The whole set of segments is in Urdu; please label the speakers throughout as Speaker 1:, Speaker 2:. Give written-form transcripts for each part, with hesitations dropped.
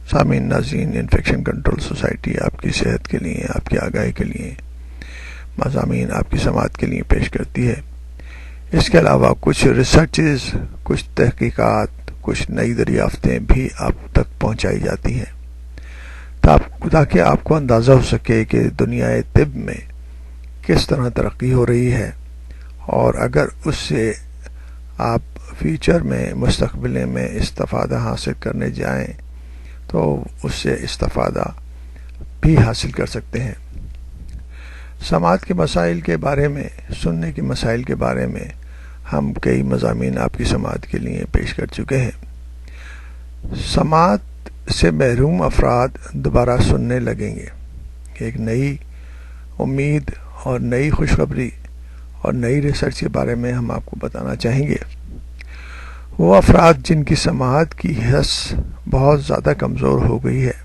Speaker 1: سامعین ناظرین، انفیکشن کنٹرول سوسائٹی آپ کی صحت کے لیے، آپ کی آگاہی کے لیے مضامین آپ کی سماعت کے لیے پیش کرتی ہے۔ اس کے علاوہ کچھ ریسرچز، کچھ تحقیقات، کچھ نئی دریافتیں بھی آپ تک پہنچائی جاتی ہیں تاکہ آپ کو اندازہ ہو سکے کہ دنیا طب میں کس طرح ترقی ہو رہی ہے، اور اگر اس سے آپ فیوچر میں، مستقبل میں استفادہ حاصل کرنے جائیں تو اس سے استفادہ بھی حاصل کر سکتے ہیں۔ سماعت کے مسائل کے بارے میں، سننے کے مسائل کے بارے میں ہم کئی مضامین آپ کی سماعت کے لیے پیش کر چکے ہیں۔ سماعت سے محروم افراد دوبارہ سننے لگیں گے، ایک نئی امید اور نئی خوشخبری اور نئی ریسرچ کے بارے میں ہم آپ کو بتانا چاہیں گے۔ وہ افراد جن کی سماعت کی حس بہت زیادہ کمزور ہو گئی ہے،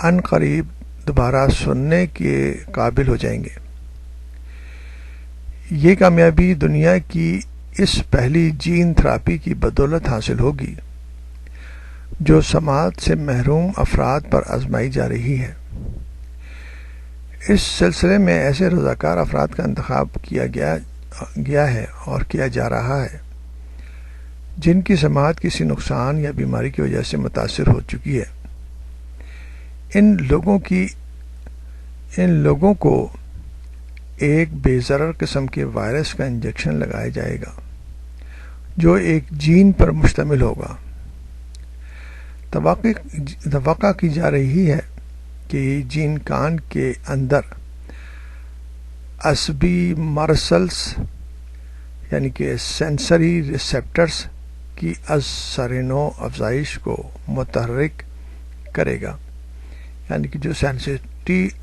Speaker 1: ان قریب دوبارہ سننے کے قابل ہو جائیں گے۔ یہ کامیابی دنیا کی اس پہلی جین تھراپی کی بدولت حاصل ہوگی جو سماعت سے محروم افراد پر آزمائی جا رہی ہے۔ اس سلسلے میں ایسے رضاکار افراد کا انتخاب کیا گیا ہے اور کیا جا رہا ہے جن کی سماعت کسی نقصان یا بیماری کی وجہ سے متاثر ہو چکی ہے۔ ان لوگوں کو ایک بے ضرر قسم کے وائرس کا انجیکشن لگایا جائے گا جو ایک جین پر مشتمل ہوگا۔ توقع کی جا رہی ہے کہ یہ جین کان کے اندر عصبی مرسلز یعنی کہ سینسری ریسیپٹرز کی اثرنو افزائش کو متحرک کرے گا، یعنی کہ جو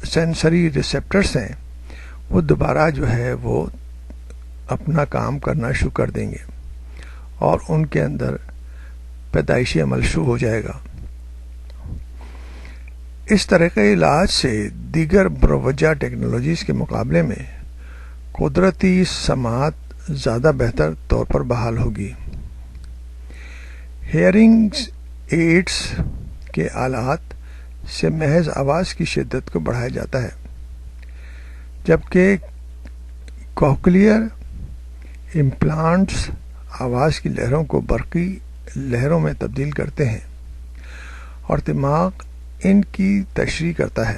Speaker 1: سینسری ریسیپٹرز ہیں وہ دوبارہ جو ہے وہ اپنا کام کرنا شروع کر دیں گے اور ان کے اندر پیدائشی عمل شروع ہو جائے گا۔ اس طریقۂ علاج سے دیگر مروجہ ٹیکنالوجیز کے مقابلے میں قدرتی سماعت زیادہ بہتر طور پر بحال ہوگی۔ ہیئرنگ ایڈز کے آلات سے محض آواز کی شدت کو بڑھایا جاتا ہے، جبکہ کوکلیئر امپلانٹس آواز کی لہروں کو برقی لہروں میں تبدیل کرتے ہیں اور دماغ ان کی تشریح کرتا ہے۔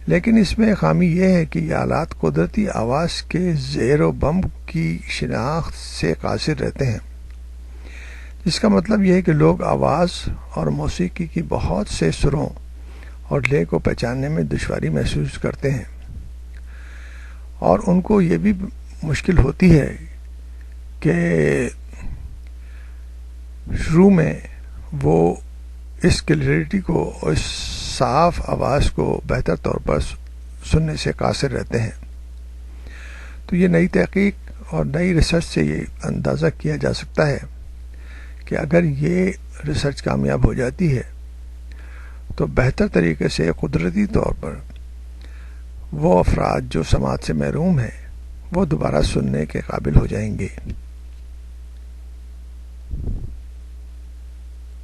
Speaker 1: لیکن اس میں خامی یہ ہے کہ یہ آلات قدرتی آواز کے زیر و بم کی شناخت سے قاصر رہتے ہیں، جس کا مطلب یہ ہے کہ لوگ آواز اور موسیقی کی بہت سے سروں اور لے کو پہچاننے میں دشواری محسوس کرتے ہیں، اور ان کو یہ بھی مشکل ہوتی ہے کہ شروع میں وہ اس کلیئرٹی کو اور اس صاف آواز کو بہتر طور پر سننے سے قاصر رہتے ہیں۔ تو یہ نئی تحقیق اور نئی ریسرچ سے یہ اندازہ کیا جا سکتا ہے کہ اگر یہ ریسرچ کامیاب ہو جاتی ہے تو بہتر طریقے سے قدرتی طور پر وہ افراد جو سماعت سے محروم ہیں وہ دوبارہ سننے کے قابل ہو جائیں گے۔